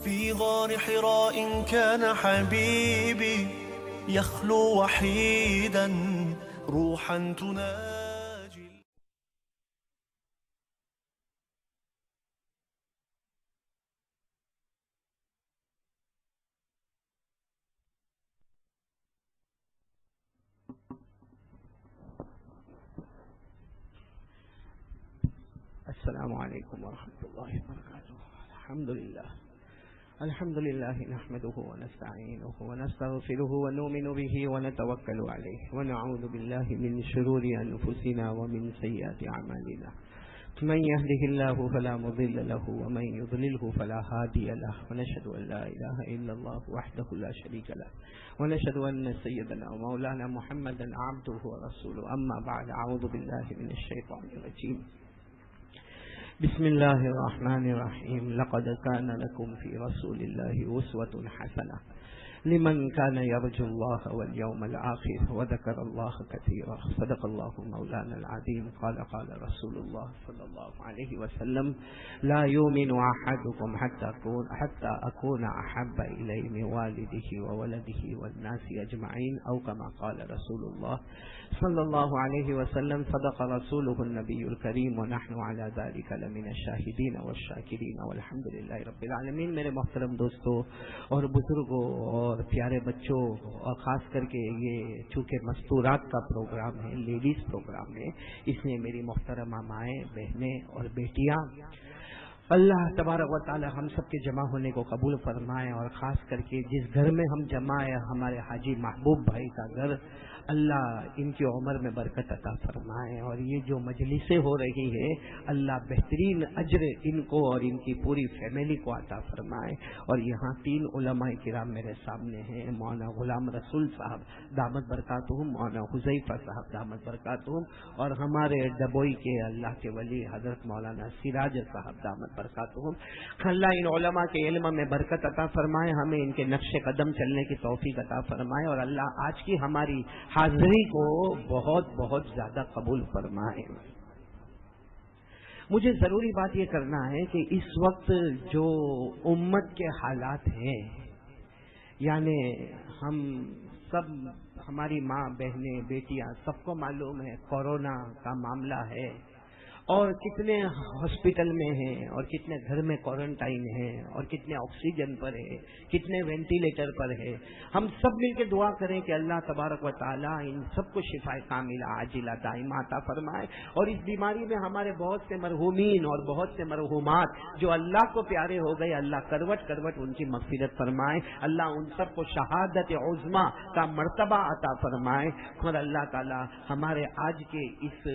في غار حراء كان حبيبي يخلو وحيدا روحا تناجي. السلام عليكم ورحمة الله وبركاته. الحمد لله نحمده ونستعينه ونستغفره ونؤمن به ونتوكل عليه ونعوذ بالله من شرور أنفسنا ومن سيئات أعمالنا. من يهده الله فلا مضل له ومن يضلله فلا هادي له ونشهد أن لا إله إلا الله وحده لا شريك له ونشهد أن سيدنا ومولانا محمدا عبده ورسوله. أما بعد، أعوذ بالله من الشيطان الرجيم. بسم الله الرحمن الرحيم. لقد كان لكم في رسول الله أسوة حسنة لمن كان يرجو الله واليوم الآخر وذكر الله كثيرا. صدق الله مولانا العظيم. قال رسول الله صلى الله عليه وسلم: لا يؤمن أحدكم حتى أكون أحب إليه من والده وولده والناس أجمعين، أو كما قال رسول الله صلى الله عليه وسلم. صدق رسوله النبي الكريم ونحن على ذلك لمن الشاهدين والشاكرين والحمد لله رب العالمين. میرے محترم دوستوں اور بزرگوں اور پیارے بچوں، اور خاص کر کے یہ چونکہ مستورات کا پروگرام ہے، لیڈیز پروگرام ہے، اس لیے میری محترمہ مائیں، بہنیں اور بیٹیاں، اللہ تبارک و تعالی ہم سب کے جمع ہونے کو قبول فرمائے، اور خاص کر کے جس گھر میں ہم جمع ہیں ہمارے حاجی محبوب بھائی کا گھر، اللہ ان کی عمر میں برکت عطا فرمائے، اور یہ جو مجلسیں ہو رہی ہے اللہ بہترین اجر ان کو اور ان کی پوری فیملی کو عطا فرمائے. اور یہاں 3 علماء کرام میرے سامنے ہیں، مولانا غلام رسول صاحب دامت برکاتہم، مولانا حذیفہ صاحب دامت برکاتہم، اور ہمارے ڈبوئی کے اللہ کے ولی حضرت مولانا سراج صاحب دامت برکاتہم. اللہ ان علماء کے علم میں برکت عطا فرمائے، ہمیں ان کے نقش قدم چلنے کی توفیق عطا فرمائے، اور اللہ آج کی ہماری حاضری کو بہت بہت زیادہ قبول فرمائے. مجھے ضروری بات یہ کرنا ہے کہ اس وقت جو امت کے حالات ہیں، یعنی ہم سب، ہماری ماں، بہنیں، بیٹیاں، سب کو معلوم ہے کورونا کا معاملہ ہے، اور کتنے ہاسپٹل میں ہیں، اور کتنے گھر میں کوارنٹائن ہیں، اور کتنے آکسیجن پر ہے، کتنے وینٹیلیٹر پر ہے. ہم سب مل کے دعا کریں کہ اللہ تبارک و تعالیٰ ان سب کو شفا کاملہ عاجلہ دائمہ عطا فرمائے، اور اس بیماری میں ہمارے بہت سے مرحومین اور بہت سے مرحومات جو اللہ کو پیارے ہو گئے، اللہ کروٹ کروٹ ان کی مغفرت فرمائے، اللہ ان سب کو شہادت عظمیٰ کا مرتبہ عطا فرمائے، اور اللہ تعالیٰ ہمارے آج کے اس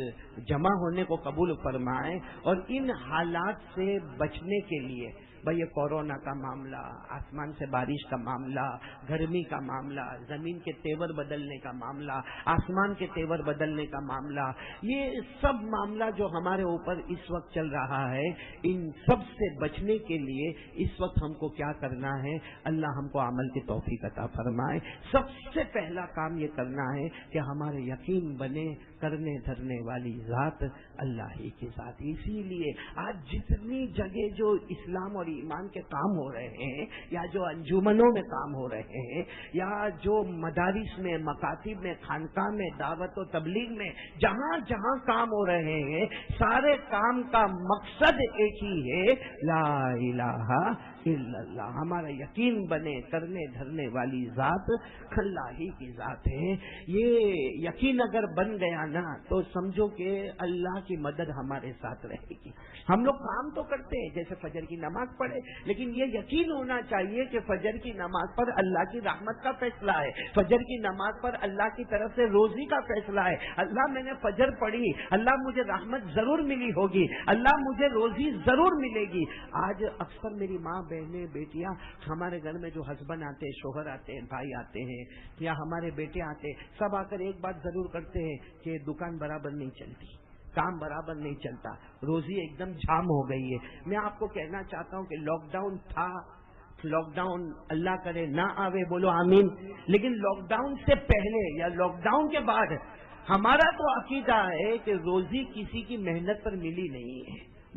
جمع ہونے کو قبول فرمائے. اور ان حالات سے بچنے کے لیے بھئی، یہ کورونا کا معاملہ، آسمان سے بارش کا معاملہ، گرمی کا معاملہ، زمین کے تیور بدلنے کا معاملہ، آسمان کے تیور بدلنے کا معاملہ، یہ سب معاملہ جو ہمارے اوپر اس وقت چل رہا ہے، ان سب سے بچنے کے لیے اس وقت ہم کو کیا کرنا ہے؟ اللہ ہم کو عمل کی توفیق عطا فرمائے. سب سے پہلا کام یہ کرنا ہے کہ ہمارے یقین بنے کرنے دھرنے والی ذات اللہ ہی کی ذات. اسی لیے آج جتنی جگہ جو اسلام اور ایمان کے کام ہو رہے ہیں، یا جو انجمنوں میں کام ہو رہے ہیں، یا جو مدارس میں، مکاتب میں، خانقاہ میں، دعوت و تبلیغ میں جہاں جہاں کام ہو رہے ہیں، سارے کام کا مقصد ایک ہی ہے، لا الہ الا اللہ. ہمارا یقین بنے کرنے دھرنے والی ذات اللہ ہی کی ذات ہے. یہ یقین اگر بن گیا نا تو سمجھو کہ اللہ کی مدد ہمارے ساتھ رہے گی. ہم لوگ کام تو کرتے ہیں جیسے فجر کی نماز پڑھے، لیکن یہ یقین ہونا چاہیے کہ فجر کی نماز پر اللہ کی رحمت کا فیصلہ ہے، فجر کی نماز پر اللہ کی طرف سے روزی کا فیصلہ ہے. اللہ میں نے فجر پڑھی، اللہ مجھے رحمت ضرور ملی ہوگی، اللہ مجھے روزی ضرور ملے گی. آج اکثر میری ماں، بہنیں، بیٹیاں، ہمارے گھر میں جو ہسبینڈ آتے ہیں، شوہر آتے ہیں، بھائی آتے ہیں، یا ہمارے بیٹے آتے ہیں، سب آ کر ایک بات ضرور کرتے ہیں کہ دکان برابر نہیں چلتی، کام برابر نہیں چلتا، روزی ایک دم جام ہو گئی ہے. میں آپ کو کہنا چاہتا ہوں کہ لاک ڈاؤن تھا، لاک ڈاؤن اللہ کرے نہ آوے، بولو آمین. لیکن لاک ڈاؤن سے پہلے یا لاک ڈاؤن کے بعد ہمارا تو عقیدہ ہے کہ روزی کسی کی محنت پر ملی نہیں ہے،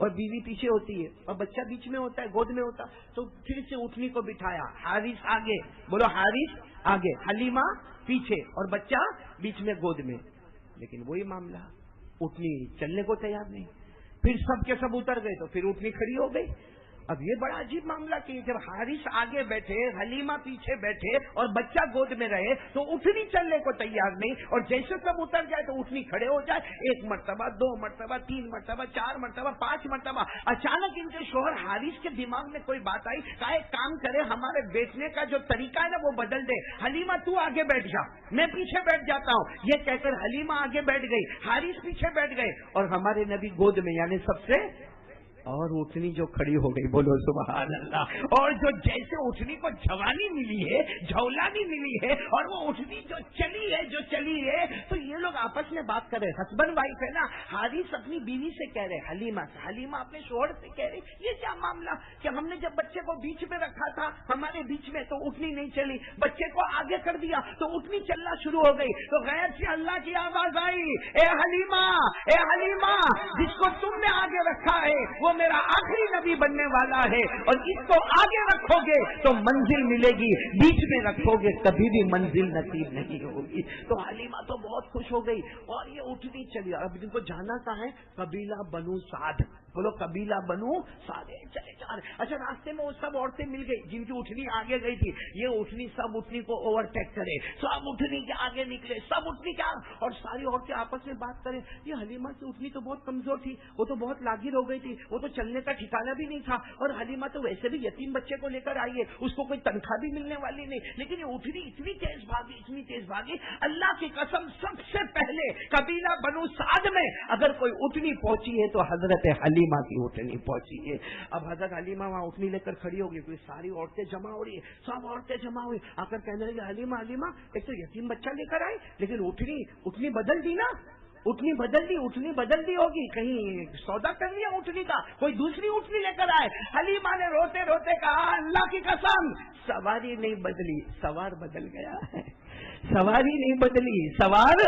اور بیوی پیچھے ہوتی ہے اور بچہ بیچ میں ہوتا ہے، گود میں ہوتا، تو پھر سے اٹھنی کو بٹھایا، حارث آگے، بولو حارث آگے، حلیمہ پیچھے اور بچہ بیچ میں گود میں. لیکن وہی معاملہ، اٹھنی چلنے کو تیار نہیں. پھر سب کے سب اتر گئے تو پھر اٹھنی کھڑی ہو گئی. اب یہ بڑا عجیب معاملہ کہ جب حارث آگے بیٹھے، حلیمہ پیچھے بیٹھے اور بچہ گود میں رہے تو اٹھنی چلنے کو تیار نہیں، اور جیسے سب اتر جائے تو اٹھنی کھڑے ہو جائے. 1 مرتبہ، 2 مرتبہ، 3 مرتبہ، 4 مرتبہ، 5 مرتبہ. اچانک ان کے شوہر حارث کے دماغ میں کوئی بات آئی، کہا ایک کام کرے، ہمارے بیٹھنے کا جو طریقہ ہے نا وہ بدل دے. حلیمہ تو آگے بیٹھ جا، میں پیچھے بیٹھ جاتا ہوں. یہ کہہ کر حلیمہ آگے بیٹھ گئی، حارث پیچھے بیٹھ گئے اور ہمارے نبی گود میں، یعنی سب سے. اور اٹھنی جو کھڑی ہو گئی، بولو سبحان اللہ. اور جو جیسے اٹھنی کو جوانی ملی ہے، جھولانی ملی ہے، اور وہ اٹھنی جو چلی ہے تو یہ لوگ آپس میں بات کر رہے، ہسبینڈ وائف ہے نا. حارث اپنی بیوی سے کہہ رہے، حلیمہ اپنے شوہر سے کہہ رہی، یہ کیا معاملہ کہ ہم نے جب بچے کو بیچ میں رکھا تھا ہمارے بیچ میں تو اٹھنی نہیں چلی، بچے کو آگے کر دیا تو اٹھنی چلنا شروع ہو گئی. تو غیر سے اللہ کی آواز آئی، اے حلیمہ، جس کو تم نے آگے رکھا ہے وہ میرا آخری نبی بننے والا ہے، اور اس کو آگے رکھو گے تو منزل ملے گی، بیچ میں رکھو گے کبھی بھی منزل نصیب نہیں ہوگی. تو حلیمہ تو بہت خوش ہو گئی اور یہ اٹھنی چلی. اب ان کو جانا کہاں ہے؟ قبیلہ بنو سعد. بولو قبیلہ بنو سعد. چلے جا رہے. اچھا راستے میں وہ سب عورتیں مل گئی جن کی اٹھنی آگے گئی تھی. یہ اٹھنی سب اٹھنی کو اوورٹیک کرے، سب اٹھنی کے آگے نکلے، سب اٹھنی کے آگے، اور ساری عورتیں آپس میں بات کریں. یہ حلیمہ کی اٹھنی تو بہت کمزور تھی، وہ تو بہت لاغر ہو گئی تھی، وہ تو چلنے کا ٹھکانا بھی نہیں تھا، اور حلیمہ تو ویسے بھی یتیم بچے کو لے کر آئی ہے، اس کو کوئی تنخواہ بھی ملنے والی نہیں. لیکن یہ اٹھنی اتنی تیز بھاگی. اللہ کی قسم سب سے پہلے قبیلہ بنو سعد میں اگر کوئی اٹھنی پہنچی ہے تو حضرت حلیمہ کی اٹھنی پہنچی ہے. اب حضرت حلیمہ وہاں اٹھنی لے کر کھڑی ہوگی، کوئی ساری عورتیں جمع ہو رہی ہے، سب عورتیں جمع ہوئی، آ کر کہنے لگے حلیمہ ایک تو یتیم بچہ لے کر آئے، لیکن اٹھنی بدل دی نا، اٹھنی بدل دی ہوگی، کہیں سودا کر لیا اٹھنی کا، کوئی دوسری اٹھنی لے کر آئے. حلیمہ نے روتے روتے کہا اللہ کی قسم سواری نہیں بدلی، سوار بدل گیا ہے. سواری نہیں بدلی، سوار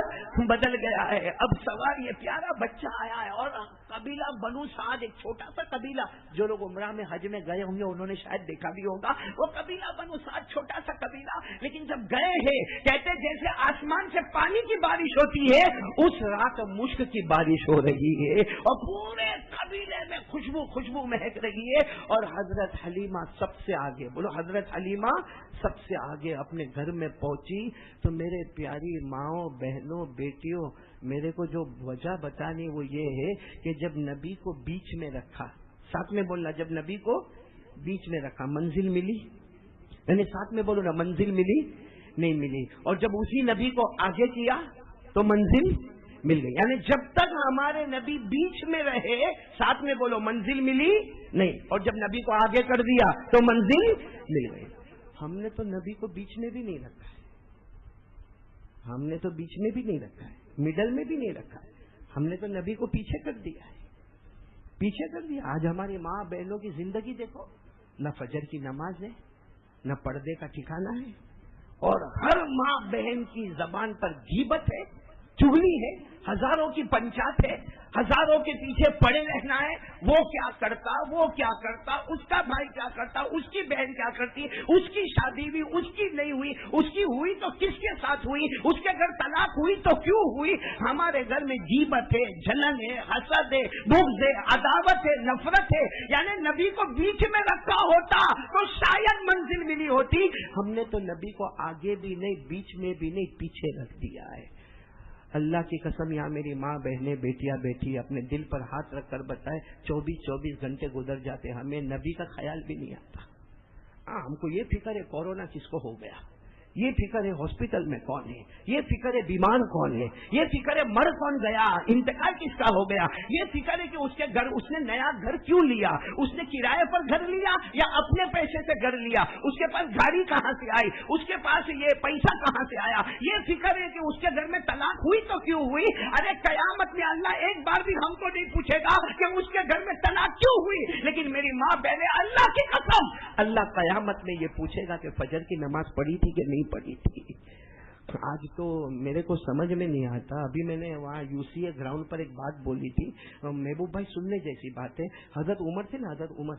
بدل گیا ہے. اب سوار یہ پیارا بچہ آیا ہے، اور قبیلہ بنو سعد ایک چھوٹا سا قبیلہ، جو لوگ عمرہ میں حج میں گئے ہوں گے انہوں نے شاید دیکھا بھی ہوگا، وہ قبیلہ بنو سعد چھوٹا سا قبیلہ. لیکن جب گئے ہیں کہتے جیسے آسمان سے پانی کی بارش ہوتی ہے اس رات مشک کی بارش ہو رہی ہے، اور پورے قبیلے میں خوشبو مہک رہی ہے. اور حضرت حلیمہ سب سے آگے، بولو حضرت حلیمہ سب سے آگے اپنے گھر میں پہنچی. تو میرے پیاری ماؤں، بہنوں، بیٹیوں، میرے کو جو وجہ بتانی وہ یہ ہے کہ جب نبی کو بیچ میں رکھا، ساتھ میں بولنا، جب نبی کو بیچ میں رکھا منزل ملی، یعنی ساتھ میں بولو نا، منزل ملی نہیں ملی. اور جب اسی نبی کو آگے کیا تو منزل مل گئی. یعنی جب تک ہمارے نبی بیچ میں رہے، ساتھ میں بولو، منزل ملی نہیں، اور جب نبی کو آگے کر دیا تو منزل مل گئی. ہم نے تو نبی کو بیچ میں بھی نہیں رکھا ہے، ہم نے تو بیچ میں بھی نہیں رکھا ہے، مڈل میں بھی نہیں رکھا ہے، ہم نے تو نبی کو پیچھے کر دیا ہے، پیچھے کر دیا. آج ہماری ماں بہنوں کی زندگی دیکھو، نہ فجر کی نماز ہے، نہ پردے کا ٹھکانہ ہے، اور ہر ماں بہن کی زبان پر غیبت ہے، چغلی ہے، ہزاروں کی پنچات ہے، ہزاروں کے پیچھے پڑے رہنا ہے. وہ کیا کرتا، وہ کیا کرتا، اس کا بھائی کیا کرتا، اس کی بہن کیا کرتی، اس کی شادی بھی، اس کی نہیں ہوئی، اس کی ہوئی تو کس کے ساتھ ہوئی، اس کے گھر طلاق ہوئی تو کیوں ہوئی. ہمارے گھر میں غیبت ہے، جلن ہے، حسد ہے، بغض ہے، عداوت ہے، نفرت ہے. یعنی نبی کو بیچ میں رکھا ہوتا تو شاید منزل ملی ہوتی. ہم نے تو نبی کو آگے بھی نہیں، بیچ میں بھی نہیں، پیچھے رکھ دیا ہے. اللہ کی قسم، یہاں میری ماں بہنیں، بیٹیاں بیٹھی اپنے دل پر ہاتھ رکھ کر بتائے، 24 گھنٹے گزر جاتے ہمیں نبی کا خیال بھی نہیں آتا. ہم کو یہ فکر ہے کورونا کس کو ہو گیا، یہ فکر ہے ہاسپٹل میں کون ہے، یہ فکر ہے بیمار کون ہے، یہ فکر ہے مر کون گیا، انتقال کس کا ہو گیا، یہ فکر ہے کہ اس کے گھر، اس نے نیا گھر کیوں لیا، اس نے کرائے پر گھر لیا یا اپنے پیسے سے گھر لیا، اس کے پاس گاڑی کہاں سے آئی، اس کے پاس یہ پیسہ کہاں سے آیا. یہ فکر ہے کہ اس کے گھر میں طلاق ہوئی تو کیوں ہوئی. ارے قیامت میں اللہ ایک بار بھی ہم کو نہیں پوچھے گا کہ اس کے گھر میں طلاق کیوں ہوئی. لیکن میری ماں بہنیں، اللہ کی قسم اللہ قیامت میں یہ پوچھے گا کہ فجر کی نماز پڑھی تھی کہ نہیں پڑھی تھی. آج تو میرے کو سمجھ میں نہیں آتا. ابھی میں نے وہاں UCA گراؤنڈ پر ایک بات بولی تھی, محبوب بھائی سننے جیسی بات ہے. حضرت عمر تھے نا, حضرت عمر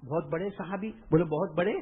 بہت بڑے صحابی, بولے بہت بڑے,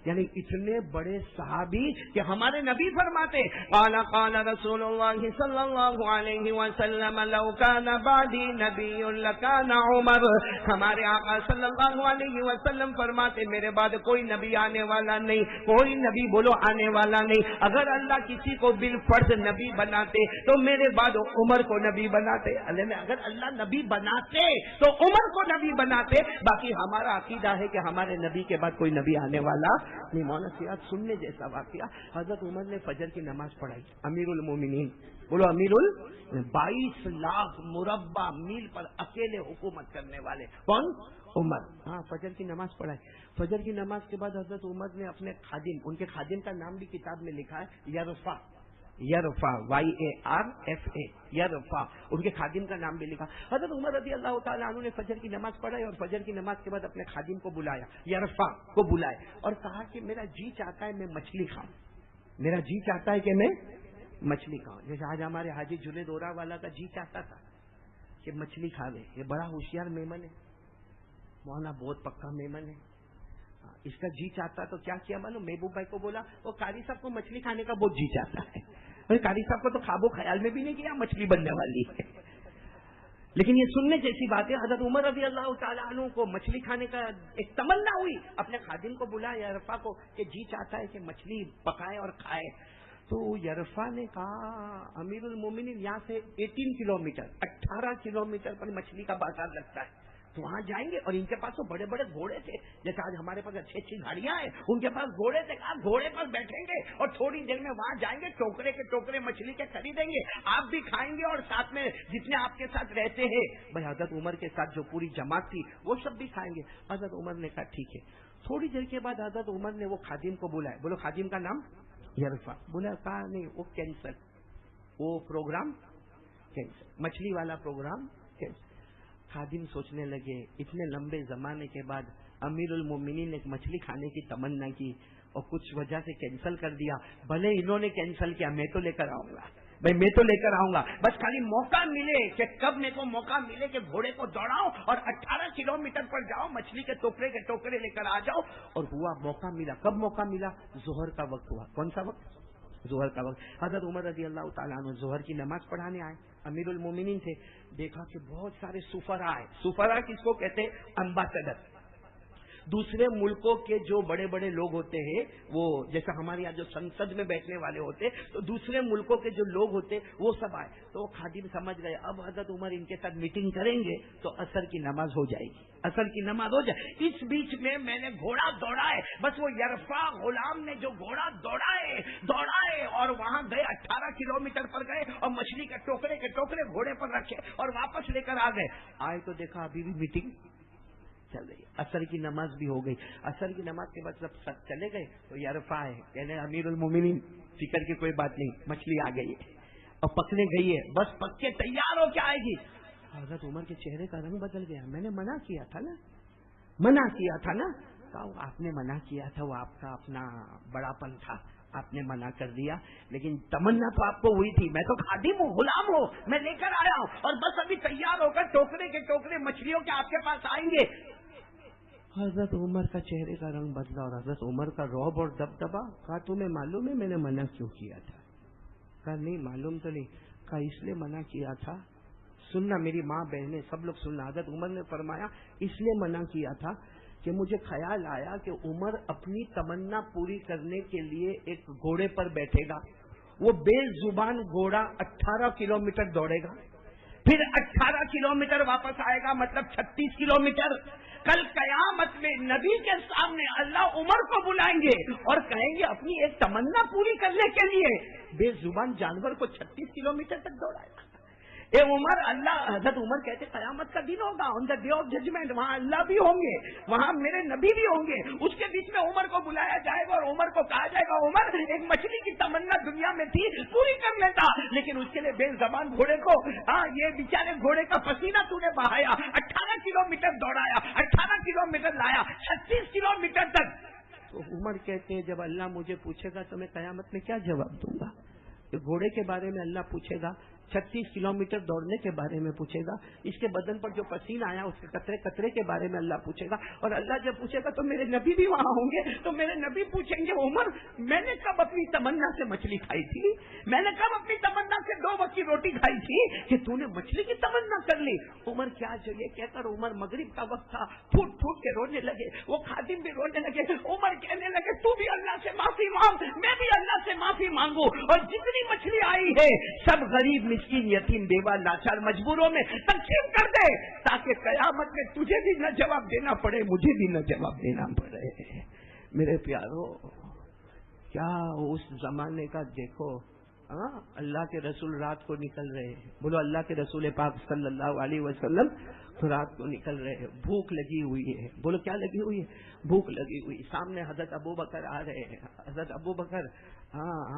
یعنی اتنے بڑے صحابی کہ ہمارے نبی فرماتے قال قال رسول اللہ صلی اللہ علیہ وسلم لو کان بعدی نبی لکان عمر. ہمارے آقا صلی اللہ علیہ وسلم فرماتے میرے بعد کوئی نبی آنے والا نہیں, کوئی نبی بولو آنے والا نہیں. اگر اللہ کسی کو بالفرض نبی بناتے تو میرے بعد عمر کو نبی بناتے. اگر اللہ نبی بناتے تو عمر کو نبی بناتے. باقی ہمارا عقیدہ ہے کہ ہمارے نبی کے بعد کوئی نبی آنے والا نہیں. مولانا سیاد سننے جیسا واقعہ, حضرت عمر نے فجر کی نماز پڑھائی, امیر المومنین, بولو امیر 22 لاکھ مربع میل پر اکیلے حکومت کرنے والے کون؟ عمر. ہاں فجر کی نماز پڑھائی. فجر کی نماز کے بعد حضرت عمر نے اپنے خادم, ان کے خادم کا نام بھی کتاب میں لکھا ہے یرفع, یرفع YARFA, یرفع, ان کے خادم کا نام بھی لکھا. حضرت عمر رضی اللہ تعالیٰ عنہ نے فجر کی نماز پڑھائی اور فجر کی نماز کے بعد اپنے خادم کو بلایا, یرفع کو بلائے اور کہا کہ میرا جی چاہتا ہے میں مچھلی کھاؤں, میرا جی چاہتا ہے کہ میں مچھلی کھاؤں. جیسے آج ہمارے حاجی جنید اورا والا کا جی چاہتا تھا کہ مچھلی کھا لے. یہ بڑا ہوشیار مہمان ہے, مولانا بہت پکا مہمان ہے. اس کا جی چاہتا تو کیا کیا معلوم, محبوب بھائی کو بولا وہ قاری صاحب کو مچھلی کھانے کا بہت جی چاہتا ہے. قاری صاحب کو تو خواب و خیال میں بھی نہیں کیا مچھلی بننے والی ہے. لیکن یہ سننے جیسی بات ہے. حضرت عمر رضی اللہ تعالیٰ عنہ کو مچھلی کھانے کا ایک تمنا ہوئی, اپنے خادم کو بلایا یرفع کو کہ جی چاہتا ہے کہ مچھلی پکائے اور کھائے. تو یرفع نے کہا امیر المومنین یہاں سے 18 کلومیٹر 18 کلومیٹر پر مچھلی کا بازار لگتا ہے, تو وہاں جائیں گے. اور ان کے پاس تو بڑے بڑے گھوڑے تھے, جیسے آج ہمارے پاس اچھی اچھی گاڑیاں ہیں, ان کے پاس گھوڑے تھے. کہا گھوڑے پر بیٹھیں گے اور تھوڑی دیر میں وہاں جائیں گے, ٹوکرے کے ٹوکرے مچھلی کے خریدیں گے, آپ بھی کھائیں گے اور ساتھ میں جتنے آپ کے ساتھ رہتے ہیں بھائی حضرت عمر کے ساتھ جو پوری جماعت تھی وہ سب بھی کھائیں گے. حضرت عمر نے کہا ٹھیک ہے. تھوڑی دیر کے بعد حضرت عمر نے وہ خادم کو بلایا, بولو خادم کا نام یرفع. بولا کہا نہیں وہ کینسل, وہ پروگرام کینسل, مچھلی والا پروگرام کینسل. خادم سوچنے لگے اتنے لمبے زمانے کے بعد امیر المومنین نے ایک مچھلی کھانے کی تمنا کی اور کچھ وجہ سے کینسل کر دیا. بھلے انہوں نے کینسل کیا, میں تو لے کر آؤں گا بھائی, میں تو لے کر آؤں گا. بس خالی موقع ملے کہ کب میرے کو موقع ملے کہ گھوڑے کو دوڑاؤ اور 18 کلومیٹر پر جاؤ, مچھلی کے ٹوکرے لے کر آ جاؤ. اور ہوا موقع ملا. کب موقع ملا؟ ظہر کا وقت ہوا. کون سا وقت؟ ظہر کا وقت. حضرت عمر رضی اللہ تعالیٰ عنہ ظہر کی نماز پڑھانے آئے, امیر المومنین تھے. دیکھا کہ بہت سارے سفرا ہے. سفرا کس کو کہتے ہیں؟ امباسڈر. دوسرے ملکوں کے جو بڑے بڑے لوگ ہوتے ہیں, وہ جیسا ہمارے یہاں جو سنسد میں بیٹھنے والے ہوتے, تو دوسرے ملکوں کے جو لوگ ہوتے وہ سب آئے. تو خادم سمجھ گئے اب حضرت عمر ان کے ساتھ میٹنگ کریں گے تو عصر کی نماز ہو جائے گی, عصر کی نماز ہو جائے. اس بیچ میں نے گھوڑا دوڑا ہے. بس وہ یرفع غلام نے جو گھوڑا دوڑا ہے اور وہاں گئے, 18 کلومیٹر پر گئے اور مچھلی کے ٹوکرے گھوڑے پر رکھے اور واپس لے کر آ گئے. آئے تو دیکھا ابھی بھی میٹنگ چل رہی ہے. عصر کی نماز بھی ہو گئی. عصر کی نماز کے بعد جب سب چلے گئے تو یرفع ہے, کہنے امیر المومنین فکر کی کوئی بات نہیں, مچھلی آ گئی ہے اور پکنے گئی ہے, بس پک کے تیار ہو کے آئے گی. حضرت عمر کے چہرے کا رنگ بدل گیا. میں نے منع کیا تھا نا, کہا آپ نے منع کیا تھا, وہ آپ کا اپنا بڑا پن تھا, آپ نے منع کر دیا, لیکن تمنا تو آپ کو ہوئی تھی. میں تو خادم ہوں, غلام ہوں, میں لے کر آیا ہوں اور بس ابھی تیار ہو کر ٹوکرے کے ٹوکرے مچھلیوں کے آپ کے پاس آئیں گے. حضرت عمر کا چہرے کا رنگ بدلا اور حضرت عمر کا رعب اور دبدبا. کہا تمہیں معلوم ہے میں نے منع کیوں کیا تھا؟ کہا نہیں معلوم تو نہیں. کہا اس لیے منع کیا تھا, سننا میری ماں بہنیں سب لوگ سننا. حضرت عمر نے فرمایا اس لیے منع کیا تھا کہ مجھے خیال آیا کہ عمر اپنی تمنا پوری کرنے کے لیے ایک گھوڑے پر بیٹھے گا, وہ بے زبان گھوڑا 18 کلومیٹر دوڑے گا, پھر 18 کلومیٹر واپس آئے گا, مطلب 36 کلومیٹر. کل قیامت میں نبی کے سامنے اللہ عمر کو بلائیں گے اور کہیں گے اپنی ایک تمنا پوری کرنے کے لیے بے زبان جانور کو 36 کلومیٹر تک دوڑایا. اے عمر, اللہ حضرت عمر کہتے قیامت کا دن ہوگا, آن دا ڈے آف ججمنٹ, وہاں اللہ بھی ہوں گے, وہاں میرے نبی بھی ہوں گے. اس کے بیچ میں عمر کو بلایا جائے گا اور عمر کو کہا جائے گا عمر ایک مچھلی کی تمنا دنیا میں تھی, پوری کر لیتا, لیکن اس کے لیے بے زبان گھوڑے کو, یہ بیچارے گھوڑے کا پسینہ تو نے بہایا, 18 کلومیٹر دوڑایا, 18 کلومیٹر لایا, 36 کلومیٹر تک تو عمر کہتے ہیں جب اللہ مجھے پوچھے گا تو میں قیامت میں کیا جواب دوں گا؟ گھوڑے کے بارے میں اللہ پوچھے گا، 36 کلومیٹر دوڑنے کے بارے میں پوچھے گا، اس کے بدن پر جو پسینہ آیا اس کے قطرے قطرے کے بارے میں اللہ پوچھے گا، اور اللہ جب پوچھے گا تو میرے نبی بھی وہاں ہوں گے، تو میرے نبی پوچھیں گے عمر میں نے کب اپنی تمنا سے مچھلی کھائی تھی؟ میں نے کب اپنی تمنا سے 2 وقت کی روٹی کھائی تھی کہ تو نے مچھلی کی تمنا کر لی؟ عمر کیا چاہیے کہہ کر عمر مغرب کا وقت تھا، پھوٹ پھوٹ کے رونے لگے، وہ خادم بھی رونے لگے، عمر کہنے لگے تو بھی اللہ سے معافی مانگ، میں بھی اللہ سے معافی مانگوں، اور جتنی مچھلی آئی ہے سب غریب مسکین یتیم بیوہ لاچار مجبوروں میں تقسیم کر دے، تاکہ قیامت میں تجھے بھی نہ جواب دینا پڑے، مجھے بھی نہ جواب دینا پڑے۔ میرے پیارو کیا اس زمانے کا دیکھو، اللہ کے رسول رات کو نکل رہے ہیں، بولو اللہ کے رسول پاک صلی اللہ علیہ وسلم رات کو نکل رہے ہیں، بھوک لگی ہوئی ہے، بولو کیا لگی ہوئی ہے؟ بھوک لگی ہوئی، سامنے حضرت ابو بکر آ رہے ہیں، حضرت ابو بکر،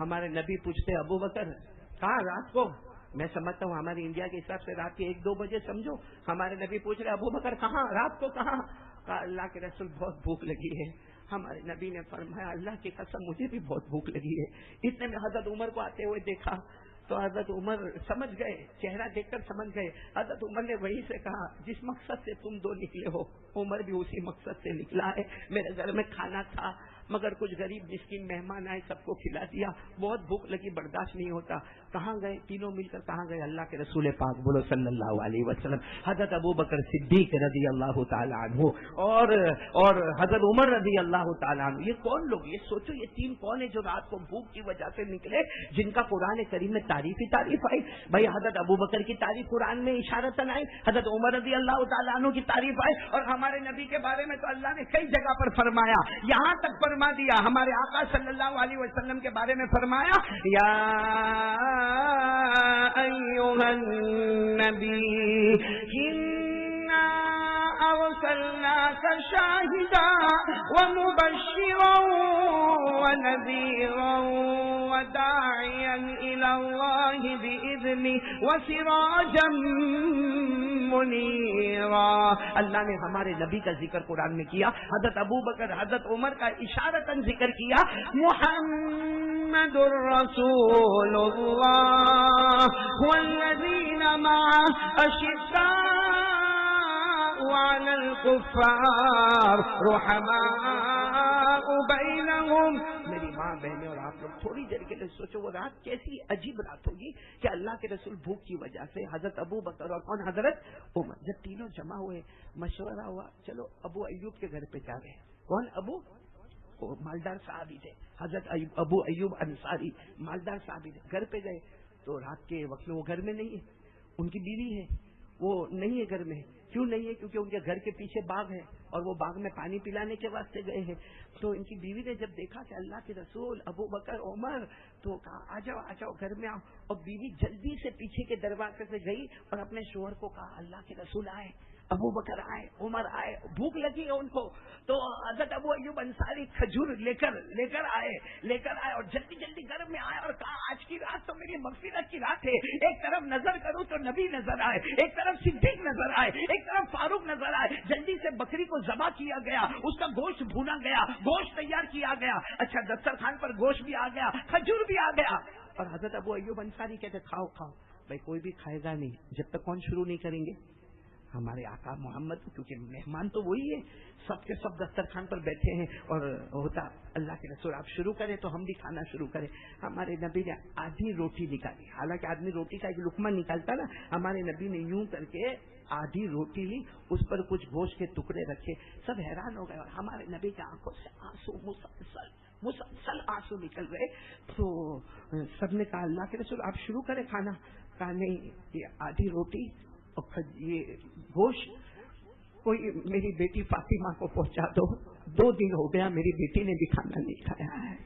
ہمارے نبی پوچھتے ابو بکر کہاں رات کو؟ میں سمجھتا ہوں ہمارے انڈیا کے حساب سے رات کے 1-2 بجے سمجھو، ہمارے نبی پوچھ رہے ابو بکر کہاں رات کو کہاں؟ کہا اللہ کے رسول بہت بھوک لگی ہے۔ ہمارے نبی نے فرمایا اللہ کی قسم مجھے بھی بہت بھوک لگی ہے۔ اتنے میں حضرت عمر کو آتے ہوئے دیکھا تو حضرت عمر سمجھ گئے، چہرہ دیکھ کر سمجھ گئے۔ حضرت عمر نے وہی سے کہا جس مقصد سے تم 2 نکلے ہو عمر بھی اسی مقصد سے نکلا ہے، میرے گھر میں کھانا تھا مگر کچھ غریب مسکین مہمان آئے سب کو کھلا دیا، بہت بھوک لگی برداشت نہیں ہوتا۔ کہاں گئے تینوں مل کر؟ کہاں گئے؟ اللہ کے رسول پاک بولو صلی اللہ علیہ وسلم، حضرت ابو بکر صدیق رضی اللہ تعالیٰ عنہ اور حضرت عمر رضی اللہ تعالیٰ عنہ۔ یہ کون لوگ؟ یہ سوچو یہ 3 کون ہیں جو رات کو بھوک کی وجہ سے نکلے، جن کا قرآن کریم میں تعریف ہی تعریف آئی؟ بھائی حضرت ابو بکر کی تعریف قرآن میں اشارتاً آئی، حضرت عمر رضی اللہ تعالیٰ عنہ کی تعریف آئی، اور ہمارے نبی کے بارے میں تو اللہ نے کئی جگہ پر فرمایا، یہاں تک فرما دیا ہمارے آقا صلی اللہ علیہ وسلم کے بارے میں فرمایا یا ایھا النبی انا ارسلناک شاہدا ومبشرا ونذیرا وداعیا الی اللہ بإذنہ وسراجا منیرا۔ اللہ نے ہمارے نبی کا ذکر قرآن میں کیا، حضرت ابو بکر حضرت عمر کا اشارتاً ذکر کیا، محمد رسول اللہ والذین معه اشداء علی الکفار رحماء بینہم۔ میری ماں بہنیں اور آپ لوگ تھوڑی دیر کے لیے سوچو وہ رات کیسی عجیب رات ہوگی کہ اللہ کے رسول بھوک کی وجہ سے حضرت ابو بکر اور کون حضرت عمر جب تینوں جمع ہوئے مشورہ ہوا چلو ابو ایوب کے گھر پہ جا گئے۔ کون ابو؟ مالدار صحابی تھے، حضرت ابو ایوب انصاری مالدار صحابی تھے، گھر پہ گئے تو رات کے وقت میں وہ گھر میں نہیں ہے، ان کی بیوی ہے وہ نہیں ہے گھر میں۔ کیوں نہیں ہے؟ کیونکہ ان کے گھر کے پیچھے باغ ہے اور وہ باغ میں پانی پلانے کے واسطے گئے ہیں۔ تو ان کی بیوی نے جب دیکھا کہ اللہ کے رسول ابو بکر عمر تو کہا آ جاؤ گھر میں آؤ، اور بیوی جلدی سے پیچھے کے دروازے سے گئی اور اپنے شوہر کو کہا اللہ کے رسول آئے، ابو بکر آئے، عمر آئے، بھوک لگی ہے ان کو۔ تو حضرت ابو ایوب انصاری کھجور لے کر آئے اور جلدی جلدی گھر میں آئے اور کہا آج کی رات تو میری مغفرت کی رات ہے، ایک طرف نظر کروں تو نبی نظر آئے، ایک طرف صدیق نظر آئے، ایک طرف فاروق نظر آئے۔ جلدی سے بکری کو ذبح کیا گیا، اس کا گوشت بھونا گیا، گوشت تیار کیا گیا، اچھا دسترخوان پر گوشت بھی آ گیا، کھجور بھی آ گیا، اور حضرت ابو ایوب انصاری کہتے کھاؤ۔ بھائی کوئی بھی کھائے گا نہیں جب تک کون شروع نہیں کریں گے؟ ہمارے آقا محمد، کیونکہ مہمان تو وہی ہے، سب کے سب دسترخوان پر بیٹھے ہیں اور ہوتا اللہ کے رسول آپ شروع کریں تو ہم بھی کھانا شروع کریں۔ ہمارے نبی نے آدھی روٹی نکالی، حالانکہ آدمی روٹی کا ایک لقمہ نکالتا نا، ہمارے نبی نے یوں کر کے آدھی روٹی لی، اس پر کچھ گوشت کے ٹکڑے رکھے، سب حیران ہو گئے اور ہمارے نبی کی آنکھوں سے آنسو مسلسل آنسو نکل رہے۔ تو سب نے کہا اللہ کے رسول آپ شروع کریں کھانا۔ کہا نہیں، یہ آدھی روٹی اور یہ گوشت کوئی میری بیٹی فاطمہ کو پہنچا دو، 2 دن ہو گیا میری بیٹی نے بھی کھانا نہیں کھایا ہے،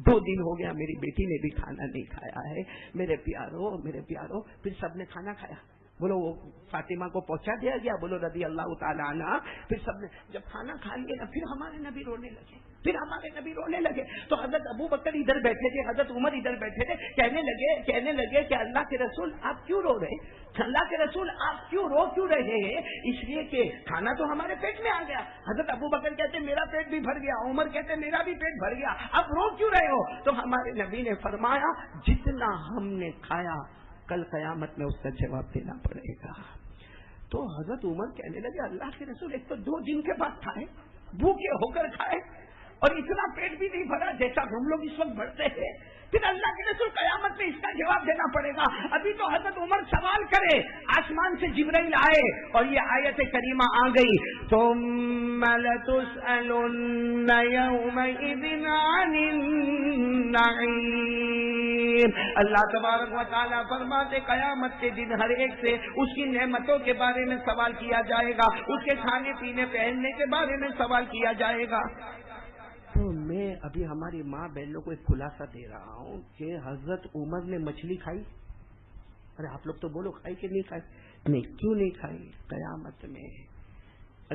2 دن ہو گیا میری بیٹی نے بھی کھانا نہیں کھایا ہے۔ میرے پیارو، پھر سب نے کھانا کھایا، بولو وہ فاطمہ کو پہنچا دیا گیا؟ بولو رضی اللہ تعالیٰ عنہ. پھر سب نے جب کھانا کھا لیا نا پھر ہمارے نبی رونے لگے، پھر ہمارے نبی رونے لگے. تو حضرت ابو بکر ادھر بیٹھے تھے، حضرت عمر ادھر بیٹھے تھے، کہنے لگے کہ اللہ کے رسول آپ کیوں رو رہے؟ اللہ کے رسول آپ کیوں رہے ہیں؟ اس لیے کہ کھانا تو ہمارے پیٹ میں آ گیا. حضرت ابو بکر کہتے میرا پیٹ بھی بھر گیا، عمر کہتے میرا بھی پیٹ بھر گیا، اب رو کیوں رہے ہو؟ تو ہمارے نبی نے فرمایا جتنا ہم نے کھایا کل قیامت میں اس کا جواب دینا پڑے گا. تو حضرت عمر کہنے لگے اللہ کے رسول ایک تو 2 دن کے بعد کھائے، بھوکے ہو کر کھائے، اور اتنا پیٹ بھی نہیں بھرا جیسا ہم لوگ اس وقت بھرتے ہیں، پھر اللہ کے رسول قیامت میں اس کا جواب دینا پڑے گا. ابھی تو حضرت عمر سوال کرے، آسمان سے جبرائیل آئے اور یہ آیت کریمہ آ گئی، ثم لتسألن يومئذ عن النعیم. اللہ تبارک و تعالیٰ فرماتے قیامت کے دن ہر ایک سے اس کی نعمتوں کے بارے میں سوال کیا جائے گا، اس کے کھانے پینے پہننے کے بارے میں سوال کیا جائے گا. تو میں ابھی ہماری ماں بہنوں کو ایک خلاصہ دے رہا ہوں کہ حضرت عمر نے مچھلی کھائی. ارے آپ لوگ تو بولو کھائی کہ نہیں کھائی؟ نہیں، کیوں نہیں کھائی؟ قیامت میں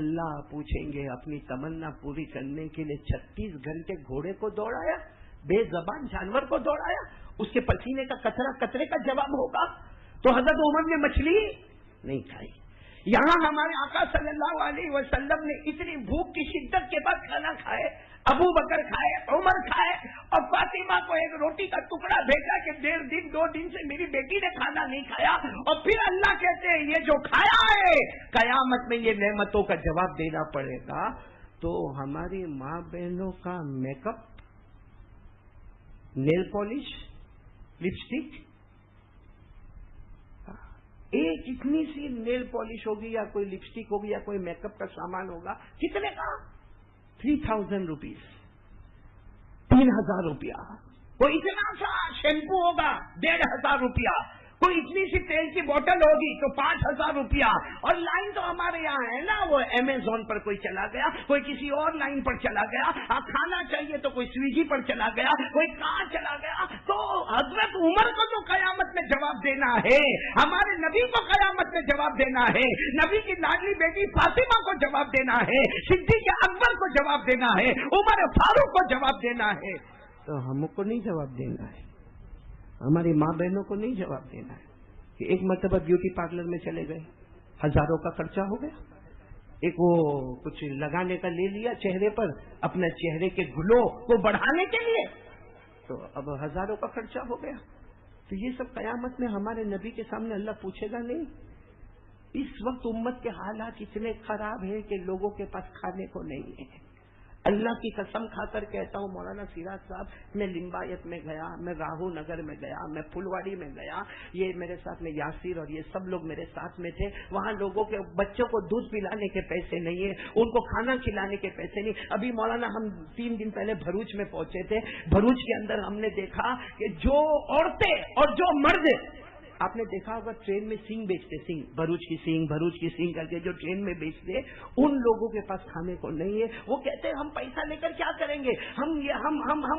اللہ پوچھیں گے اپنی تمنا پوری کرنے کے لیے 36 گھنٹے گھوڑے کو دوڑایا، بے زبان جانور کو دوڑایا، اس کے پسینے کا قطرے کا جواب ہوگا. تو حضرت عمر نے مچھلی نہیں کھائی. یہاں ہمارے آقا صلی اللہ علیہ وسلم نے اتنی بھوک کی شدت کے بعد کھانا کھائے، ابو بکر کھائے، عمر کھائے، اور فاطمہ کو ایک روٹی کا ٹکڑا بھیجا کہ 1.5 دن 2 دن سے میری بیٹی نے کھانا نہیں کھایا. اور پھر اللہ کہتے ہیں یہ جو کھایا ہے قیامت میں یہ نعمتوں کا جواب دینا پڑے گا. تو ہماری ماں بہنوں کا make up, nail polish, lipstick, ایک اتنی سی نیل پالش ہوگی یا کوئی لپسٹک ہوگی یا کوئی میک اپ کا سامان ہوگا، کتنے کا؟ 3000 روپیز، 3000 روپیہ. کوئی اتنا سا شیمپو ہوگا 1500 روپیہ، کوئی اتنی سی تیل کی بوتل ہوگی تو 5000 روپیہ. اور لائن تو ہمارے یہاں ہے نا، وہ امیزون پر کوئی چلا گیا، کوئی کسی اور لائن پر چلا گیا، کھانا چاہیے تو کوئی سویگی پر چلا گیا، کوئی کہاں چلا گیا. تو حضرت عمر کو تو قیامت میں جواب دینا ہے، ہمارے نبی کو قیامت میں جواب دینا ہے، نبی کی لاڈلی بیٹی فاطمہ کو جواب دینا ہے، صدیق اکبر کو جواب دینا ہے، عمر فاروق کو جواب دینا ہے. تو ہم کو نہیں جواب دینا ہے، ہماری ماں بہنوں کو نہیں جواب دینا ہے. کہ ایک مرتبہ بیوٹی پارلر میں چلے گئے، ہزاروں کا خرچہ ہو گیا، ایک وہ کچھ لگانے کا لے لیا چہرے پر اپنے چہرے کے گلو کو بڑھانے کے لیے، تو اب ہزاروں کا خرچہ ہو گیا. تو یہ سب قیامت میں ہمارے نبی کے سامنے اللہ پوچھے گا نہیں. اس وقت امت کے حالات اتنے خراب ہیں کہ لوگوں کے پاس کھانے کو نہیں ہے. اللہ کی قسم کھا کر کہتا ہوں، مولانا سراج صاحب، میں لمبایت میں گیا، میں راہو نگر میں گیا، میں پھلواڑی میں گیا، یہ میرے ساتھ میں یاسر اور یہ سب لوگ میرے ساتھ میں تھے. وہاں لوگوں کے بچوں کو دودھ پلانے کے پیسے نہیں ہیں، ان کو کھانا کھلانے کے پیسے نہیں. ابھی مولانا ہم 3 دن پہلے بھروچ میں پہنچے تھے. بھروچ کے اندر ہم نے دیکھا کہ جو عورتیں اور جو مرد، آپ نے دیکھا ہوگا ٹرین میں سینگ بیچتے، سینگ، بھروچ کی سینگ کر کے جو ٹرین میں بیچتے، ان لوگوں کے پاس کھانے کو نہیں ہے. وہ کہتے ہیں ہم پیسہ لے کر کیا کریں گے، ہم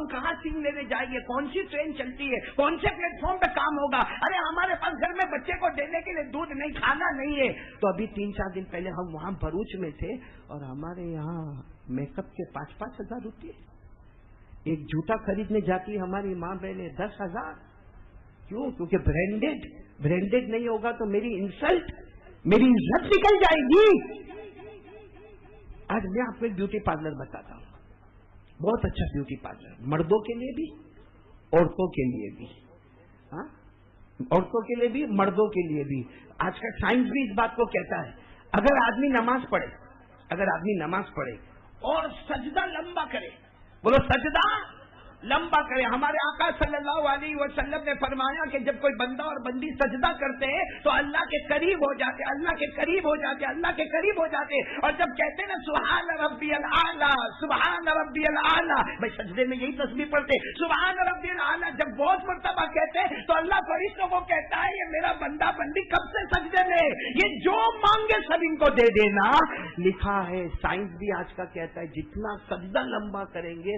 کہاں سینگ لینے جائیں گے، کون سی ٹرین چلتی ہے، کون سے پلیٹ فارم پہ کام ہوگا. ارے ہمارے پاس گھر میں بچے کو دینے کے لیے دودھ نہیں، کھانا نہیں ہے. تو ابھی 3-4 دن پہلے ہم وہاں بھروچ میں تھے اور ہمارے یہاں میک اپ کے 5-5 ہزار روپئے. ایک جوتا خریدنے جاتی ہماری ماں بہنیں 10,000. کیوں؟ کیونکہ برینڈیڈ نہیں ہوگا تو میری انسلٹ، میری عزت نکل جائے گی. آج میں آپ کو ایک بیوٹی پارلر بتاتا ہوں، بہت اچھا بیوٹی پارلر، مردوں کے لیے بھی عورتوں کے لیے بھی. ہاں، عورتوں کے لیے بھی مردوں کے لیے بھی. آج کا سائنس بھی اس بات کو کہتا ہے، اگر آدمی نماز پڑھے اور سجدہ لمبا کرے، بولو سجدہ لمبا کرے. ہمارے آقا صلی اللہ علیہ وسلم نے فرمایا کہ جب کوئی بندہ اور بندی سجدہ کرتے ہیں تو اللہ کے قریب ہو جاتے، اللہ کے قریب ہو جاتے. اور جب کہتے ہیں نا سبحان ربی الاعلیٰ، سبحان ربی الاعلیٰ، بھائی سجدے میں یہی تسبیح پڑھتے سبحان ربی الاعلیٰ، جب بہت مرتبہ کہتے ہیں تو اللہ فرشتوں کو کہتا ہے یہ میرا بندہ بندی کب سے سجدے میں، یہ جو مانگے سب ان کو دے دینا. لکھا ہے، سائنس بھی آج کا کہتا ہے جتنا سجدہ لمبا کریں گے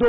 2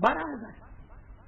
12,000,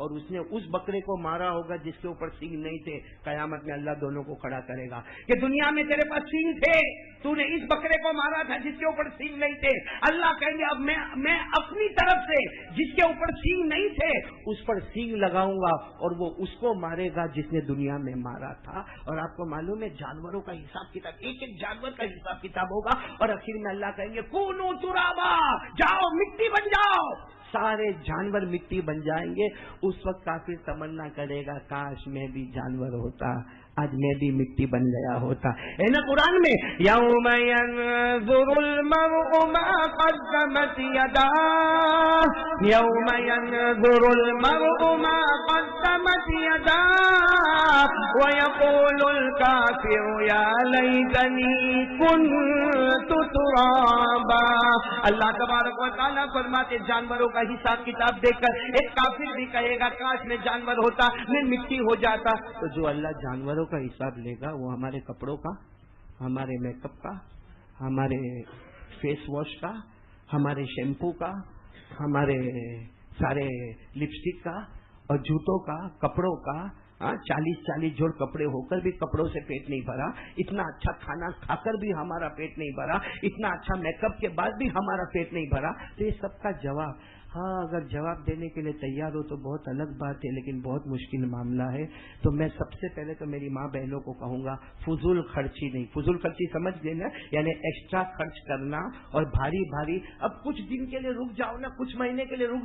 اور اس نے اس بکرے کو مارا ہوگا جس کے اوپر سینگ نہیں تھے، قیامت میں اللہ دونوں کو کھڑا کرے گا کہ دنیا میں تیرے پاس سینگ تھے، تو نے اس بکرے کو مارا تھا جس کے اوپر سینگ نہیں تھے۔ اللہ کہیں گے اب میں اپنی طرف سے جس کے اوپر سینگ نہیں تھے اس پر سینگ لگاؤں گا، اور وہ اس کو مارے گا جس نے دنیا میں مارا تھا۔ اور آپ کو معلوم ہے جانوروں کا حساب کتاب، ایک ایک جانور کا حساب کتاب ہوگا، اور آخر میں اللہ کہیں گے کونو ترابا، جاؤ مٹی بن جاؤ۔ سارے جانور مٹی بن جائیں گے۔ اس وقت کافر تمنا کرے گا کاش میں بھی جانور ہوتا، آج میں بھی مٹی بن گیا ہوتا۔ ہے نا قرآن میں یوم ينظر المرء ما قدمت يداه، یوم ينظر المرء ما قدمت يداه ويقول الكافر يا ليتني كنت ترابا۔ اللہ تبارک و تعالیٰ فرماتے جانوروں کا حساب کتاب دیکھ کر ایک کافر بھی کہے گا کاش میں جانور ہوتا، میں مٹی ہو جاتا۔ تو جو اللہ جانوروں کا حساب لے گا وہ ہمارے کپڑوں کا، ہمارے میک اپ کا، ہمارے فیس واش کا، ہمارے شیمپو کا، ہمارے سارے لپسٹک کا اور جوتوں کا، کپڑوں کا۔ 40 جوڑ کپڑے ہو کر بھی کپڑوں سے پیٹ نہیں بھرا، اتنا اچھا کھانا کھا کر بھی ہمارا پیٹ نہیں بھرا، اتنا اچھا میک اپ کے بعد بھی ہمارا پیٹ نہیں بھرا۔ تو یہ سب کا جواب، ہاں اگر جواب دینے کے لیے تیار ہو تو بہت الگ بات ہے، لیکن بہت مشکل معاملہ ہے۔ تو میں سب سے پہلے تو میری ماں بہنوں کو کہوں گا فضول خرچی نہیں، فضول خرچی سمجھ لینا یعنی ایکسٹرا خرچ کرنا اور بھاری بھاری۔ اب کچھ دن کے لیے رک جاؤ نا، کچھ مہینے کے لیے رک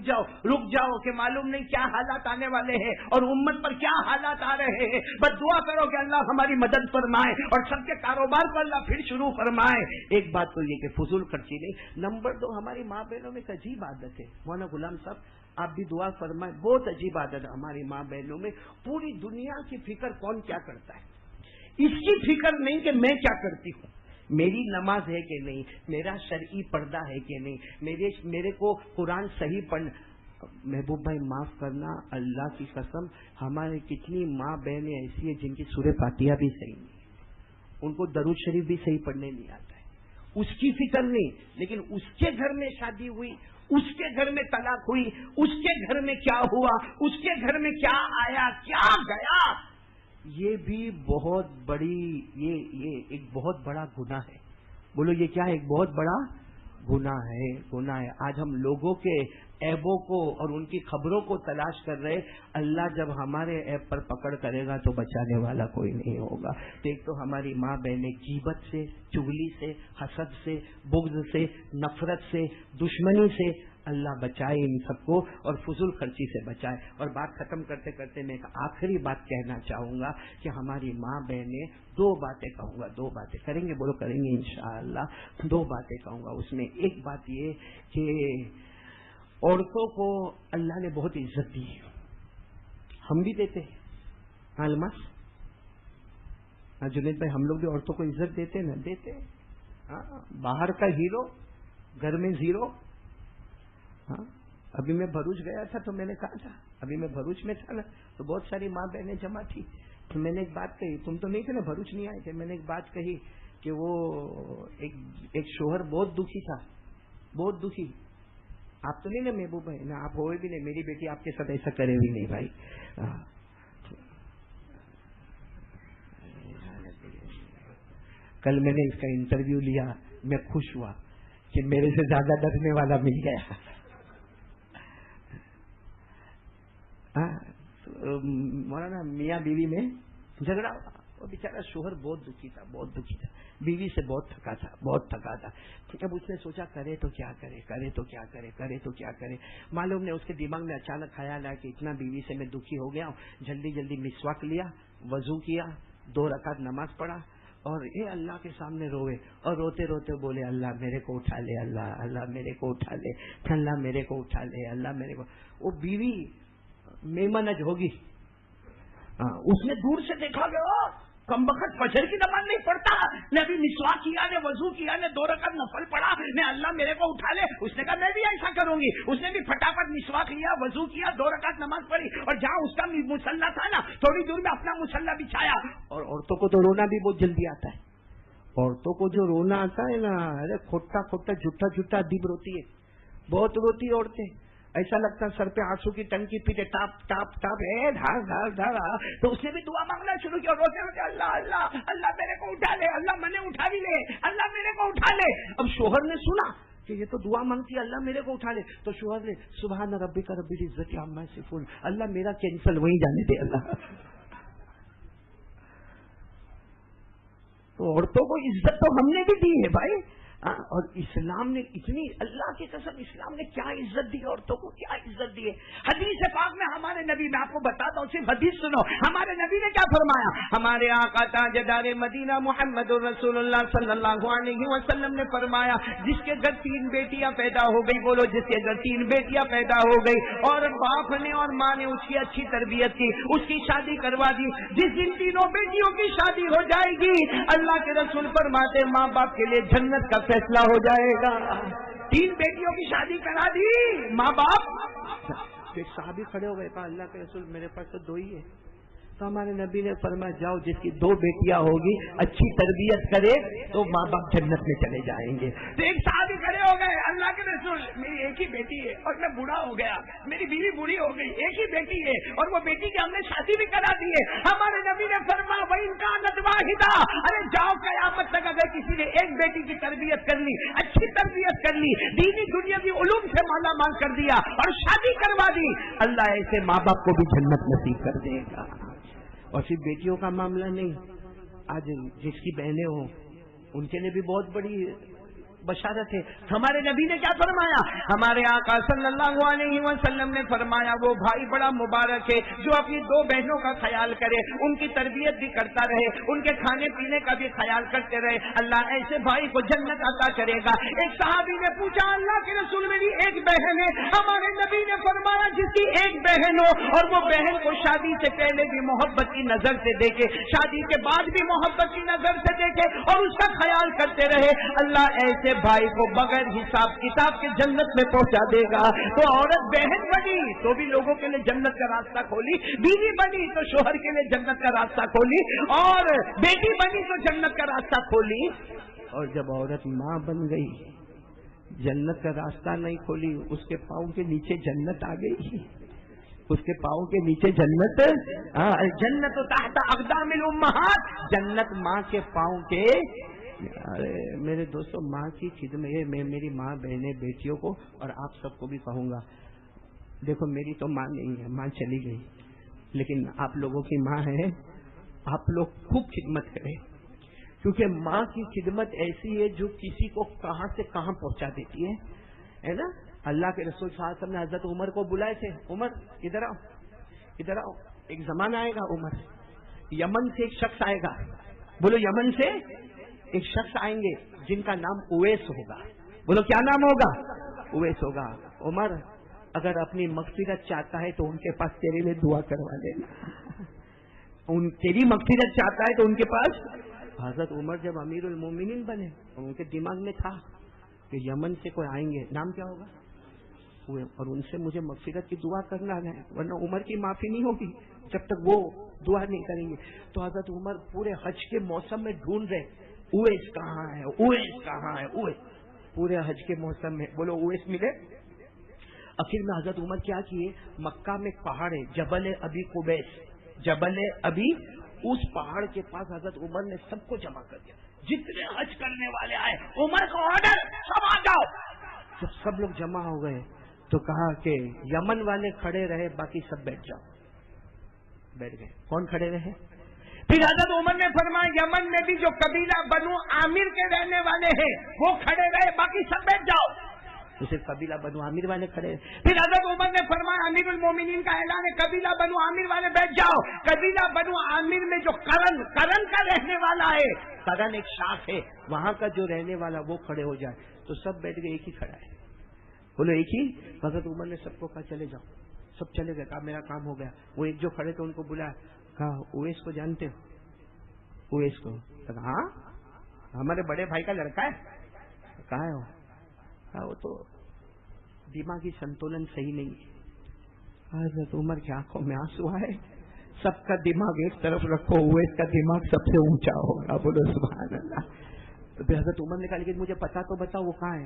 جاؤ کہ معلوم نہیں کیا حالات آنے والے ہیں اور امت پر کیا حالات آ رہے ہیں۔ بس دعا کرو کہ اللہ ہماری مدد فرمائے اور سب کے کاروبار کو اللہ پھر شروع فرمائے۔ ایک بات تو یہ کہ فضول خرچی نہیں۔ نمبر 2، ہماری ماں بہنوں میں ایک عجیب عادت ہے، مولانا غلام صاحب آپ بھی دعا فرمائیں، بہت عجیب عادت ہے ہماری ماں بہنوں میں، پوری دنیا کی فکر کون کیا کرتا ہے، اس کی فکر نہیں کہ میں کیا کرتی ہوں، میری نماز ہے کہ نہیں، میرا شرعی پردہ ہے کہ نہیں، میرے کو قرآن صحیح پڑھنا۔ محبوب بھائی معاف کرنا، اللہ کی قسم ہمارے کتنی ماں بہنیں ایسی ہیں جن کی سورہ فاتحہ بھی صحیح نہیں، ان کو درود شریف بھی صحیح پڑھنے نہیں آتا ہے، اس کی فکر نہیں، لیکن اس کے گھر میں شادی ہوئی، اس کے گھر میں طلاق ہوئی، اس کے گھر میں کیا ہوا، اس کے گھر میں کیا آیا کیا گیا۔ یہ بھی بہت بڑی، یہ ایک بہت بڑا گناہ ہے۔ بولو یہ کیا ہے؟ ایک بہت بڑا گناہ ہے۔ آج ہم لوگوں کے عیبوں کو اور ان کی خبروں کو تلاش کر رہے، اللہ جب ہمارے عیب پر پکڑ کرے گا تو بچانے والا کوئی نہیں ہوگا۔ تو ایک تو ہماری ماں بہنیں غیبت سے، چغلی سے، حسد سے، بغض سے، نفرت سے، دشمنی سے اللہ بچائے ان سب کو، اور فضول خرچی سے بچائے۔ اور بات ختم کرتے کرتے میں ایک آخری بات کہنا چاہوں گا کہ ہماری ماں بہنیں 2 باتیں کہوں گا، 2 باتیں کریں گے، بولو کریں گے انشاءاللہ۔ 2 باتیں کہوں گا، اس میں ایک بات یہ کہ عورتوں کو اللہ نے بہت عزت دی ہے، ہم بھی دیتے ہیں۔ الماس جنید بھائی، ہم لوگ بھی عورتوں کو عزت دیتے ہیں نا، دیتے ہیں۔ باہر کا ہیرو گھر میں زیرو۔ ابھی میں بھروچ گیا تھا تو میں نے کہا تھا، ابھی میں بھروچ میں تھا نا تو بہت ساری ماں بہنیں جمع تھی، تو میں نے ایک بات کہی، تم تو نہیں تھے نا، بھروچ نہیں آئے تھے، میں نے ایک بات کہی کہ وہ ایک شوہر بہت دکھی تھا، بہت دکھی۔ آپ تو نہیں نا محبوب بھائی نا، آپ ہوئے بھی نہیں، میری بیٹی آپ کے ساتھ ایسا کرے بھی نہیں بھائی۔ کل میں نے اس کا انٹرویو لیا، میں خوش ہوا کہ میرے سے زیادہ ڈرنے والا مل گیا۔ مولانا میاں بیوی میں جھگڑا، وہ بیچارہ شوہر بہت دکھی تھا، بہت دکھی تھا، بیوی سے بہت تھکا تھا، بہت تھکا تھا۔ اب اس نے سوچا کرے تو کیا کرے، کرے تو کیا کرے، کرے تو کیا کرے۔ معلوم نے اس کے دماغ میں اچانک خیال آیا کہ اتنا بیوی سے میں دکھی ہو گیا ہوں، جلدی جلدی مسواک لیا، وضو کیا، 2 رکعت نماز پڑھا اور یہ اللہ کے سامنے روئے، اور روتے روتے بولے اللہ میرے کو اٹھا لے، اللہ میرے کو اٹھا لے، اللہ میرے کو اٹھا لے، اللہ میرے کو۔ وہ بیوی میمنج ہوگی، اس نے دور سے دیکھا گیا کمبخت فجر کی نماز نہیں پڑھتا، نے ابھی مسواک کیا، نے وضو کیا، نے 2 رکعت نفل پڑھا، نے اللہ میرے کو اٹھا لے۔ اس نے کہا میں بھی ایسا کروں گی۔ اس نے بھی فٹافٹ مسواک لیا، وضو کیا، 2 رکعت نماز پڑھی، اور جہاں اس کا مصلی تھا نا تھوڑی دور میں اپنا مصلی بچھایا۔ اور عورتوں کو تو رونا بھی بہت جلدی آتا ہے، عورتوں کو جو رونا آتا ہے نا، ارے کھوٹا کھوٹا جھوٹا جھوٹا ادیب روتی ہے، بہت روتی عورتیں۔ ایسا لگتا سر پہ آنسو کی ٹنکی پیٹے ٹاپ ٹاپ ٹاپ ہے دھار دھار دھار. تو اس نے بھی دعا مانگنا شروع کیا, روتے روتے اللہ اللہ اللہ میرے کو اٹھا لے, اللہ میں نے اٹھا بھی لے, اللہ میرے کو اٹھا لے. اب شوہر نے سنا کہ یہ تو دعا مانگتی ہے اللہ میرے کو اٹھا لے, تو شوہر نے سبحان ربک رب العزت عما یصفون, اللہ میرا کینسل وہیں جانے دے اللہ. تو عورتوں کو عزت تو ہم نے بھی دی ہے بھائی, اور اسلام نے اتنی, اللہ کی قسم اسلام نے کیا عزت دی عورتوں کو, کیا عزت دی ہے. حدیث پاک میں ہمارے نبی, میں آپ کو بتاتا ہوں صرف حدیث سنو, ہمارے نبی نے کیا فرمایا. ہمارے آقا تاجدار مدینہ محمد رسول اللہ صلی اللہ علیہ وسلم نے فرمایا جس کے گھر 3 بیٹیاں پیدا ہو گئی, بولو جس کے گھر 3 بیٹیاں پیدا ہو گئی اور باپ نے اور ماں نے اس کی اچھی تربیت کی, اس کی شادی کروا دی, جس دن تینوں بیٹیوں کی شادی ہو جائے گی اللہ کے رسول فرماتے ماں باپ کے لیے جنت کا فیصلہ ہو جائے گا. 3 بیٹیوں کی شادی کرا دی ماں باپ. ایک صحابی کھڑے ہو گئے, کہا اللہ کے رسول میرے پاس تو 2 ہی ہے. تو ہمارے نبی نے فرمایا جاؤ جس کی 2 بیٹیاں ہوگی اچھی تربیت کرے تو ماں باپ جنت میں چلے جائیں گے. تو ایک صحابی کھڑے ہو گئے, اللہ کے رسول میری ایک ہی بیٹی ہے اور میں بوڑھا ہو گیا, میری بیوی بوڑھی ہو گئی, ایک ہی بیٹی ہے اور وہ بیٹی کی ہم نے شادی بھی کرا دی ہے. ہمارے نبی نے فرمایا وَإِنْ كَانَتْ وَاحِدَةً, ارے جاؤ قیامت تک اگر کسی نے ایک بیٹی کی تربیت کر لی, اچھی تربیت کر لی, دینی دنیاوی علوم سے مالا مال کر دیا اور شادی کروا دی, اللہ ایسے ماں باپ کو بھی جنت نصیب کر دے گا. اور صرف بیٹیوں کا معاملہ نہیں, آج جس کی بہنیں ہوں ان کے لیے بھی بہت بڑی بشارت ہے. ہمارے نبی نے کیا فرمایا, ہمارے آقا صلی اللہ علیہ وسلم نے فرمایا وہ بھائی بڑا مبارک ہے جو اپنی 2 بہنوں کا خیال کرے, ان کی تربیت بھی کرتا رہے, ان کے کھانے پینے کا بھی خیال کرتے رہے, اللہ ایسے بھائی کو جنت عطا کرے گا. ایک صحابی نے پوچھا اللہ کے رسول میری ایک بہن ہے, ہمارے نبی نے فرمایا جس کی ایک بہن ہو اور وہ بہن کو شادی سے پہلے بھی محبت کی نظر سے دیکھے, شادی کے بعد بھی محبت کی نظر سے دیکھے اور اس کا خیال کرتے رہے, اللہ ایسے بھائی کو بغیر حساب کتاب کے جنت میں پہنچا دے گا. تو عورت بہن بنی تو بھی لوگوں کے لیے جنت کا راستہ کھولی, بیوی بنی تو شوہر کے لیے جنت کا راستہ کھولی, اور بیٹی بنی تو جنت کا راستہ کھولی. اور جب عورت ماں بن گئی جنت کا راستہ نہیں کھولی, اس کے پاؤں کے نیچے جنت آ گئی, اس کے پاؤں کے نیچے جنت, جنت تحت اقدام الامہات, جنت ماں کے پاؤں کے. ارے میرے دوستوں ماں کی خدمت, میں میری ماں بہنیں بیٹیوں کو اور آپ سب کو بھی کہوں گا, دیکھو میری تو ماں نہیں ہے, ماں چلی گئی, لیکن آپ لوگوں کی ماں ہے, آپ لوگ خوب خدمت کریں, کیونکہ ماں کی خدمت ایسی ہے جو کسی کو کہاں سے کہاں پہنچا دیتی ہے نا. اللہ کے رسول صلی اللہ علیہ وسلم نے حضرت عمر کو بلائے تھے, عمر ادھر آؤ ادھر آؤ, ایک زمانہ آئے گا عمر, یمن سے ایک شخص آئے گا, بولو یمن سے ایک شخص آئیں گے جن کا نام اویس ہوگا, بولو کیا نام ہوگا, اویس ہوگا. عمر اگر اپنی مغفرت چاہتا ہے تو ان کے پاس تیرے لیے دعا کروا لینا, ان تیری مغفرت چاہتا ہے تو ان کے پاس. حضرت عمر جب امیر المومنین بنے ان کے دماغ میں تھا کہ یمن سے کوئی آئیں گے, نام کیا ہوگا, اور ان سے مجھے مغفرت کی دعا کرنا ہے, ورنہ عمر کی معافی نہیں ہوگی جب تک وہ دعا نہیں کریں گے. تو حضرت عمر پورے حج کے موسم میں ڈھونڈ رہے, اویس کہاں ہے, اویس کہاں ہے, اویس, پورے حج کے موسم میں بولو اویس ملے. آخر میں حضرت عمر کیا کیے, مکہ میں پہاڑ ہے جبل ابی قبیس, جبل ابی, اس پہاڑ کے پاس حضرت عمر نے سب کو جمع کر دیا, جتنے حج کرنے والے آئے عمر کا آرڈر سب آ جاؤ. جب سب لوگ جمع ہو گئے تو کہا کہ یمن والے کھڑے رہے, باقی سب بیٹھ جاؤ. بیٹھ گئے. کون کھڑے رہے؟ پھر حضرت عمر نے فرمایا یمن میں بھی جو قبیلہ بنو عامر کے رہنے والے ہیں وہ کھڑے رہے, باقی سب بیٹھ جاؤ. تو صرف قبیلہ بنو عامر والے کھڑے. پھر حضرت عمر نے فرمایا امیر المومنین کا اعلان ہے, قبیلہ بنو عامر والے بیٹھ جاؤ. قبیلہ بنو عامر میں جو کرن کا رہنے والا ہے, کرن ایک شاخ ہے, وہاں کا جو رہنے والا وہ کھڑے ہو جائے. تو سب بیٹھ گئے, ایک ہی کھڑا ہے, بولو ایک ہی. حضرت عمر نے سب کو کہا چلے جاؤ, سب چلے گئے, کہا میرا کام ہو گیا. وہ ایک جو کھڑے تھے ان کو بلایا, کہا اویس کو جانتے ہو, اویس کو, ہاں ہمارے بڑے بھائی کا لڑکا ہے. کہاں ہے وہ؟ وہ تو دماغی سنتولن صحیح نہیں ہے. حضرت عمر کی آنکھوں میں آنسو آئے, سب کا دماغ ایک طرف رکھو, اویس کا دماغ سب سے اونچا ہوگا, بولو سبحان اللہ. تو پھر حضرت عمر نے کہا لیکن مجھے پتا تو بتاؤ وہ کہاں ہے.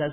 10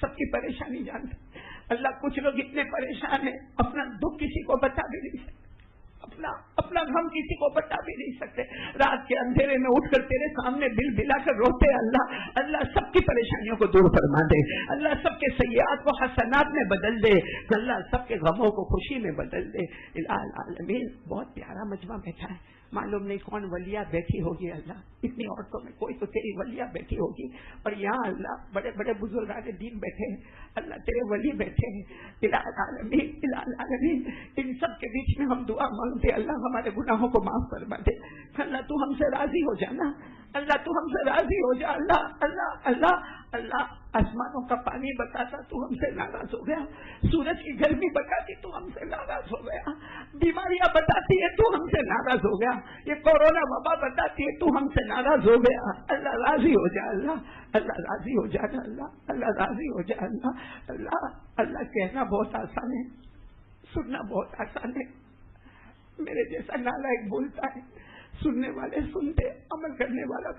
سب کی پریشانی جانتے اللہ. کچھ لوگ اتنے پریشان ہیں اپنا دکھ کسی کو بتا بھی نہیں سکتے, اپنا غم کسی کو بتا بھی نہیں سکتے. رات کے اندھیرے میں اٹھ کر تیرے سامنے بل بلا کر روتے اللہ. اللہ سب کی پریشانیوں کو دور فرما دے. اللہ سب کے سیئات کو حسنات میں بدل دے. اللہ سب کے غموں کو خوشی میں بدل دے. الہ العالمین. بہت پیارا مجمع بیٹھا ہے, معلوم نہیں کون ولیہ بیٹھی ہوگی اللہ. اتنی عورتوں میں کوئی تو تیری ولیہ بیٹھی ہوگی, اور یہاں اللہ بڑے بڑے بزرگان دین بیٹھے ہیں اللہ, تیرے ولی بیٹھے ہیں. الہ العالمین, الہ العالمین. ان سب کے بیچ میں ہم دعا مانگتے اللہ ہمارے گناہوں کو معاف فرما دے. اللہ تو ہم سے راضی ہو جانا, اللہ تو ہم سے راضی ہو جا. اللہ اللہ اللہ اللہ. آسمانوں کا پانی بتاتا تو ہم سے ناراض ہو گیا, سورج کی گرمی بتاتی تو ہم سے ناراض ہو گیا, بیماریاں بتاتی ہے تو ہم سے ناراض ہو گیا, یہ کورونا وبا بتاتی ہے تو ہم سے ناراض ہو گیا. اللہ راضی ہو جا اللہ, اللہ راضی ہو جانا اللہ, اللہ راضی ہو جا اللہ. اللہ اللہ کہنا بہت آسان ہے, سننا بہت آسان ہے. میرے جیسا نالائق بولتا ہے, سننے والے سنتے, عمل کرنے والا